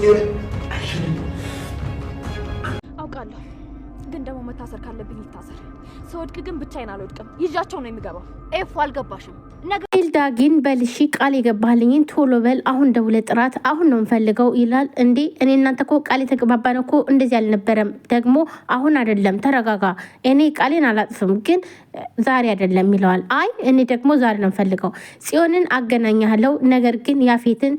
ጽዮን አይሽልም አውቃለሁ፣ ግን ደግሞ መታሰር ካለብኝ ይታሰር። ስወድቅ ግን ብቻዬን አልወድቅም፣ ይዣቸው ነው የሚገባው። ኤፍ አልገባሽም? ዳጊን በልሺ ቃል የገባልኝን ቶሎ በል አሁን ደውለ ጥራት፣ አሁን ነው እንፈልገው ይላል። እንዴ እኔ እናንተ እኮ ቃል የተገባባነው እኮ እንደዚህ አልነበረም። ደግሞ አሁን አይደለም፣ ተረጋጋ። እኔ ቃሌን አላጥፍም፣ ግን ዛሬ አይደለም ይለዋል። አይ እኔ ደግሞ ዛሬ ነው እንፈልገው። ጽዮንን አገናኛለሁ፣ ነገር ግን ያፌትን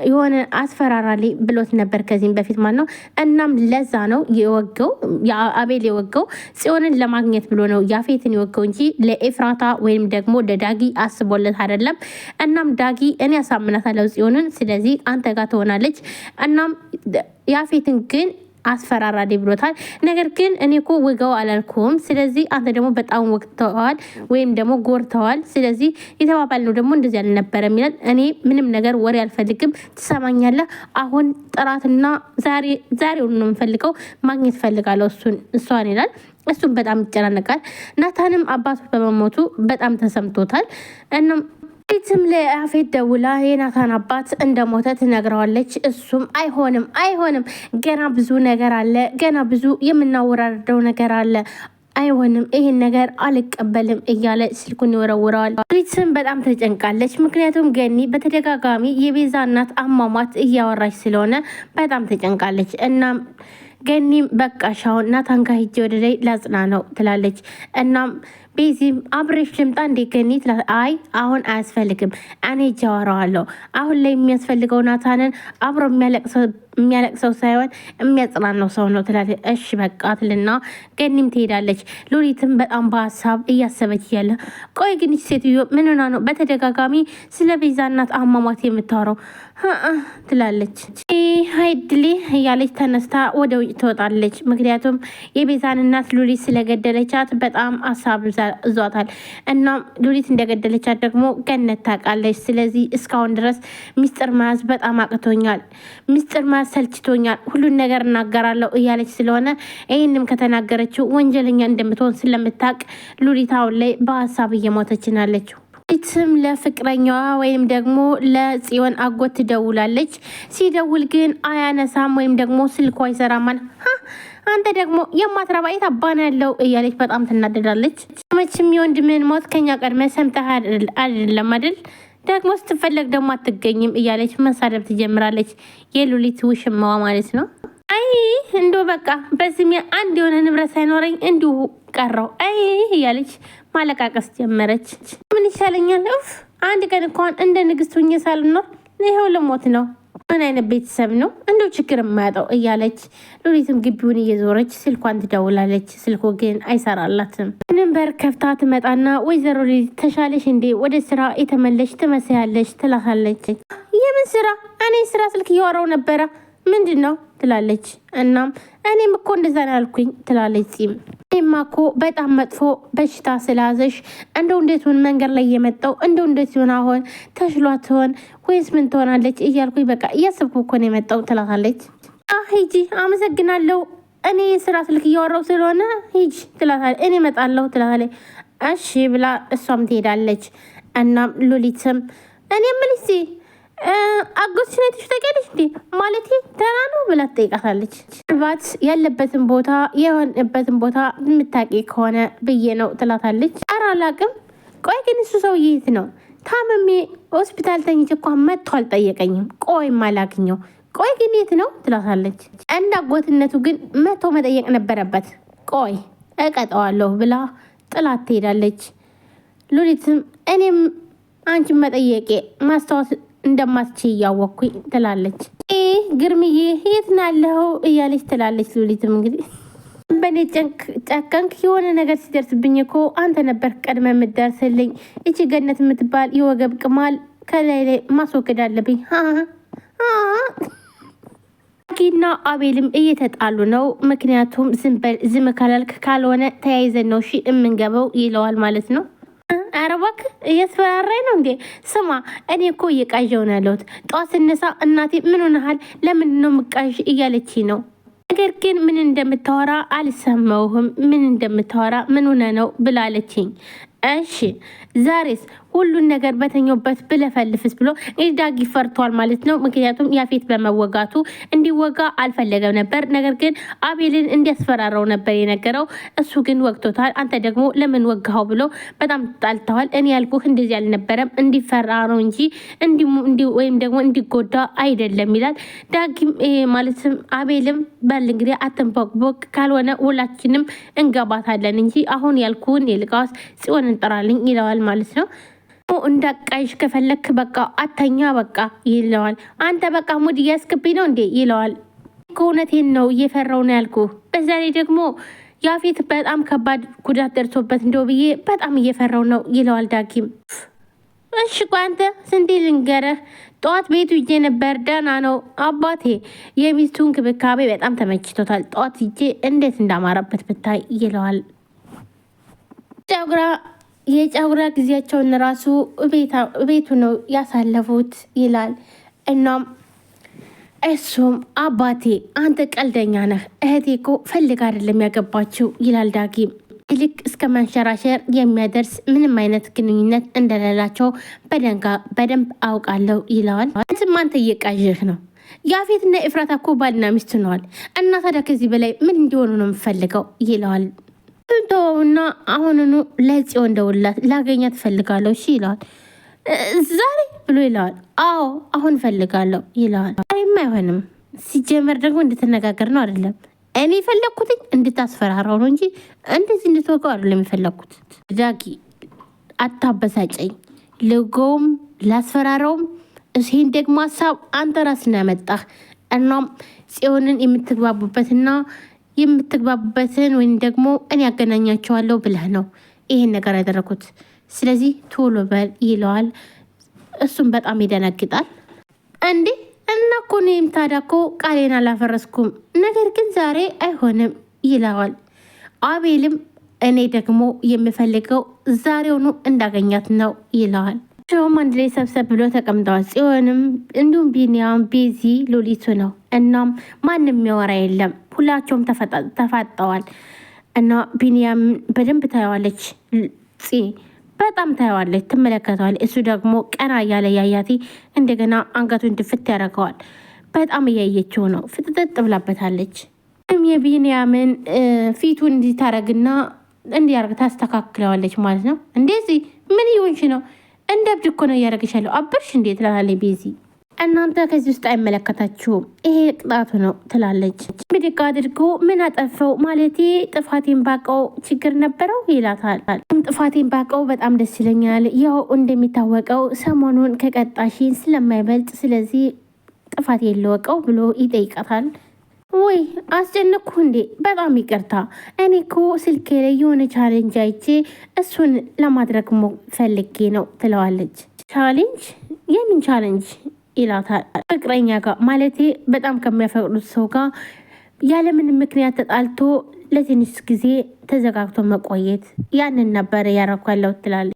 የሆነ አስፈራራሊ ብሎት ነበር ከዚህም በፊት ማለት ነው። እናም ለዛ ነው የወገው አቤል የወገው ጽዮንን ለማግኘት ብሎ ነው ያፌትን የወገው እንጂ ለኤፍራታ ወይም ደግሞ ለዳጊ አስቦለት አይደለም። እናም ዳጊ እኔ ያሳምናታለሁ ጽዮንን፣ ስለዚህ አንተ ጋር ትሆናለች። እናም ያፌትን ግን አስፈራራዴ ብሎታል። ነገር ግን እኔ እኮ ውገው አላልኩም፣ ስለዚህ አንተ ደግሞ በጣም ወቅተዋል ወይም ደግሞ ጎርተዋል፣ ስለዚህ የተባባል ነው ደግሞ እንደዚህ አልነበረም ይላል። እኔ ምንም ነገር ወሬ አልፈልግም፣ ትሰማኛለህ? አሁን ጥራትና ዛሬውን ነው የምፈልገው፣ ማግኘት ፈልጋለሁ እሷን ይላል። እሱም በጣም ይጨናነቃል። ናታንም አባቱ በመሞቱ በጣም ተሰምቶታል። እናም ቤትም ለያፌት ደውላ የናታን አባት እንደሞተ ትነግረዋለች። እሱም አይሆንም ገና ብዙ ነገር አለ፣ ገና ብዙ የምናወራርደው ነገር አለ፣ አይሆንም፣ ይሄን ነገር አልቀበልም እያለ ስልኩን ይወረውረዋል። ቤትም በጣም ተጨንቃለች። ምክንያቱም ገኒ በተደጋጋሚ የቤዛ እናት አሟሟት እያወራች ስለሆነ በጣም ተጨንቃለች። እናም ገኒም በቃ ሻውን ናታን ጋር ሂጅ ወደ ላይ ላጽና ነው ትላለች። እናም ቤዚም አብሬሽ ልምጣ እንዴ ገኒ ትላለች። አይ አሁን አያስፈልግም፣ እኔ ሂጅ አወራዋለሁ። አሁን ላይ የሚያስፈልገው ናታንን አብሮ የሚያለቅሰው ሳይሆን የሚያጽናናው ሰው ነው ትላለች። እሺ በቃ ትልና ገኒም ትሄዳለች። ሉሊትም በጣም በሀሳብ እያሰበች እያለ ቆይ ግን ሴትዮ ምን ሆና ነው በተደጋጋሚ ስለ ቤዛ እናት አሟሟት የምታወራው ትላለች። ሀይድሌ እያለች ተነስታ ወደ ውጭ ትወጣለች። ምክንያቱም የቤዛን እናት ሉሊት ስለገደለቻት በጣም ሀሳብ እዟታል። እና ሉሊት እንደገደለቻት ደግሞ ገነት ታውቃለች። ስለዚህ እስካሁን ድረስ ሚስጥር መያዝ በጣም አቅቶኛል፣ ሚስጥር መያዝ ሰልችቶኛል፣ ሁሉን ነገር እናገራለሁ እያለች ስለሆነ ይህንም ከተናገረችው ወንጀለኛ እንደምትሆን ስለምታውቅ ሉሊት አሁን ላይ በሀሳብ እየሞተች ናለችው። ሉሊትም ለፍቅረኛዋ ወይም ደግሞ ለጽዮን አጎት ትደውላለች። ሲደውል ግን አያነሳም ወይም ደግሞ ስልኳ ይሰራማል። አንተ ደግሞ የማትረባ የት አባን ያለው እያለች በጣም ትናደዳለች። መቼም የወንድምህን ሞት ከኛ ቀድመ ሰምተህ አይደለም አይደል? ደግሞ ስትፈለግ ደግሞ አትገኝም እያለች መሳደብ ትጀምራለች። የሉሊት ውሽማዋ ማለት ነው። አይ እንዶ በቃ በስሜ አንድ የሆነ ንብረት ሳይኖረኝ እንዲሁ ቀረው አይ እያለች ማለቃቀስ ጀመረች። ምን ይሻለኛል? ኡፍ አንድ ቀን እንኳን እንደ ንግስት ሁኜ ሳልኖር ይሄው ልሞት ነው። ምን አይነት ቤተሰብ ነው እንደው ችግር የማያጣው እያለች ሉሊትም ግቢውን እየዞረች ስልኳን ትደውላለች። ስልኩ ግን አይሰራላትም። ምንም በር ከፍታ ትመጣና ወይዘሮ ሉሊት ተሻለሽ እንዴ? ወደ ስራ የተመለሽ ትመስያለሽ ትላታለች። የምን ስራ? እኔ ስራ ስልክ እያወራው ነበረ። ምንድን ነው ትላለች። እናም እኔም እኮ እንደዛ ነው ያልኩኝ ትላለች። ጺም እኔማ እኮ በጣም መጥፎ በሽታ ስለያዘሽ እንደው እንዴት ሆን መንገድ ላይ የመጣው እንደው እንዴት ሆን አሁን ተሽሏት ሆን ወይስ ምን ትሆናለች እያልኩኝ በቃ እያሰብኩ እኮ ነው የመጣው ትላታለች። ሂጂ አመሰግናለሁ፣ እኔ የስራ ስልክ እያወራው ስለሆነ ሂጂ ትላታለች። እኔ እመጣለሁ ትላታለች። እሺ ብላ እሷም ትሄዳለች። እናም ሉሊትም እኔ ምልሲ አጎት ሲነትሽ ተቀደሽ እንዴ ማለት ደህና ነው ብላ ትጠይቃታለች። ምናልባት ያለበትን ቦታ የሆነበትን ቦታ የምታውቂ ከሆነ ብዬ ነው ትላታለች። ኧረ አላውቅም። ቆይ ግን እሱ ሰውዬ የት ነው? ታመሜ ሆስፒታል ተኝቼ እንኳን መጥቶ አልጠየቀኝም። ቆይ ማላግኘው ቆይ ግን የት ነው ትላታለች። እንደ አጎትነቱ ግን መጥቶ መጠየቅ ነበረበት። ቆይ እቀጠዋለሁ ብላ ጥላት ትሄዳለች። ሉሊትም እኔም አንቺን መጠየቄ ማስታወስ እንደማትችይ እያወቅኩኝ ትላለች። ግርምዬ የት ናለኸው እያለች ትላለች። ሉሊትም እንግዲህ በእኔ ጨከንክ፣ የሆነ ነገር ሲደርስብኝ እኮ አንተ ነበር ቀድመ የምትደርስልኝ። እቺ ገነት የምትባል የወገብ ቅማል ከላይ ላይ ማስወገድ አለብኝ። ጊና አቤልም እየተጣሉ ነው። ምክንያቱም ዝም ካላልክ ካልሆነ ተያይዘን ነው የምንገባው ይለዋል ማለት ነው። ኧረ እባክህ እያስፈራራኝ ነው እንዴ? ስማ እኔ እኮ እየቃዣው ነው ያለሁት። ጠዋት ስነሳ እናቴ ምን ሆነሃል፣ ለምንድን ነው የምቃዥ እያለች ነው። ነገር ግን ምን እንደምታወራ አልሰማሁም። ምን እንደምታወራ ምን ሆነ ነው ብላለችኝ። እሺ ዛሬስ ሁሉን ነገር በተኛውበት ብለፈልፍስ ብሎ ዳጊ ፈርቷል ማለት ነው። ምክንያቱም ያፌት በመወጋቱ እንዲወጋ አልፈለገም ነበር። ነገር ግን አቤልን እንዲያስፈራራው ነበር የነገረው። እሱ ግን ወግቶታል። አንተ ደግሞ ለምን ወጋኸው ብሎ በጣም ጣልተዋል። እኔ ያልኩህ እንደዚህ አልነበረም፣ እንዲፈራ ነው እንጂ ወይም ደግሞ እንዲጎዳ አይደለም ይላል ዳጊም። ማለትም አቤልም በል እንግዲህ አትንቦቅቦቅ፣ ካልሆነ ሁላችንም እንገባታለን እንጂ አሁን ያልኩህን ይልቃስ ጽዮን እንጠራልኝ ይለዋል ማለት ነው። እንዳቃይሽ ከፈለክ በቃ አተኛ በቃ ይለዋል። አንተ በቃ ሙድ እያስክብኝ ነው እንዴ ይለዋል። ከእውነቴን ነው እየፈራው ነው ያልኩ። በዛ ላይ ደግሞ ያፌት በጣም ከባድ ጉዳት ደርሶበት እንደው ብዬ በጣም እየፈራው ነው ይለዋል ዳጊም። እሺ ቆይ አንተ ስንቴ ልንገረህ፣ ጠዋት ቤቱ ይጄ ነበር፣ ደህና ነው አባቴ። የሚስቱ እንክብካቤ በጣም ተመችቶታል። ጠዋት ይጄ እንዴት እንዳማረበት ብታይ ይለዋል። የጨጉራ ጊዜያቸውን ራሱ ቤቱ ነው ያሳለፉት ይላል። እናም እሱም አባቴ አንተ ቀልደኛ ነህ፣ እህቴ እኮ ፈልግ አይደለም ያገባችው ይላል ዳጊም። ይልቅ እስከ መንሸራሸር የሚያደርስ ምንም አይነት ግንኙነት እንደሌላቸው በደንብ አውቃለሁ ይለዋል። አንተም አንተ እየቃዥህ ነው። ያፌትና ኤፍራታ እኮ ባልና ሚስት ነዋል እና ታዲያ ከዚህ በላይ ምን እንዲሆኑ ነው የምፈልገው ይለዋል። ትንተውና አሁንኑ ለጽዮን ደውላት ላገኛ ትፈልጋለሁ እሺ ይለዋል። ዛሬ ብሎ ይለዋል። አዎ አሁን ፈልጋለሁ ይለዋል። ዛሬም አይሆንም፣ ሲጀመር ደግሞ እንድትነጋገር ነው አይደለም እኔ የፈለግኩትኝ እንድታስፈራራው ነው እንጂ እንደዚህ እንድትወቀው አይደለም የፈለግኩት። ዳጊ አታበሳጨኝ፣ ልጎውም ላስፈራራውም እሴን ደግሞ ሀሳብ አንተ ራስና ያመጣህ። እናም ጽዮንን የምትግባቡበትን ወይም ደግሞ እኔ ያገናኛቸዋለሁ ብለህ ነው ይሄን ነገር ያደረኩት። ስለዚህ ቶሎ በል ይለዋል። እሱም በጣም ይደነግጣል። እንዴ እና እኮ እኔም ታዲያ እኮ ቃሌን አላፈረስኩም፣ ነገር ግን ዛሬ አይሆንም ይለዋል። አቤልም እኔ ደግሞ የምፈልገው ዛሬውኑ እንዳገኛት ነው ይለዋል። ቸውም አንድ ላይ ሰብሰብ ብሎ ተቀምጠዋል። ጽዮንም እንዲሁም ቢኒያም፣ ቤዚ፣ ሎሊቱ ነው። እናም ማንም የሚያወራ የለም። ሁላቸውም ተፋጠዋል። እና ቢኒያም በደንብ ታየዋለች፣ በጣም ታየዋለች፣ ትመለከተዋል። እሱ ደግሞ ቀና እያለ ያያቲ እንደገና አንገቱን ድፍት ያደርገዋል። በጣም እያየችው ነው፣ ፍጥጥጥ ብላበታለች። የቢኒያምን ፊቱን እንዲታረግና እንዲያርግ ታስተካክለዋለች ማለት ነው። እንደዚህ ምን ይሆንሽ ነው? እንደ እብድ እኮ ነው እያደረገሻለሁ፣ አብርሽ እንዴት ትላለች ቤዚ። እናንተ ከዚህ ውስጥ አይመለከታችሁም፣ ይሄ ቅጣቱ ነው ትላለች። ብድግ አድርጎ ምን አጠፈው ማለቴ ጥፋቴን ባቀው ችግር ነበረው ይላታል። ጥፋቴን ባቀው በጣም ደስ ይለኛል። ያው እንደሚታወቀው ሰሞኑን ከቀጣሽን ስለማይበልጥ ስለዚህ ጥፋቴ የለወቀው ብሎ ይጠይቃታል። ወይ አስጨነቅኩ እንዴ? በጣም ይቅርታ። እኔ እኮ ስልኬ ላይ የሆነ ቻሌንጅ አይቼ እሱን ለማድረግ ፈልጌ ነው ትለዋለች። ቻሌንጅ? የምን ቻሌንጅ ይላታል። ፍቅረኛ ጋር ማለቴ በጣም ከሚያፈቅዱት ሰው ጋር ያለምንም ምክንያት ተጣልቶ ለትንሽ ጊዜ ተዘጋግቶ መቆየት፣ ያንን ነበር ያረኩ ያለው ትላለች።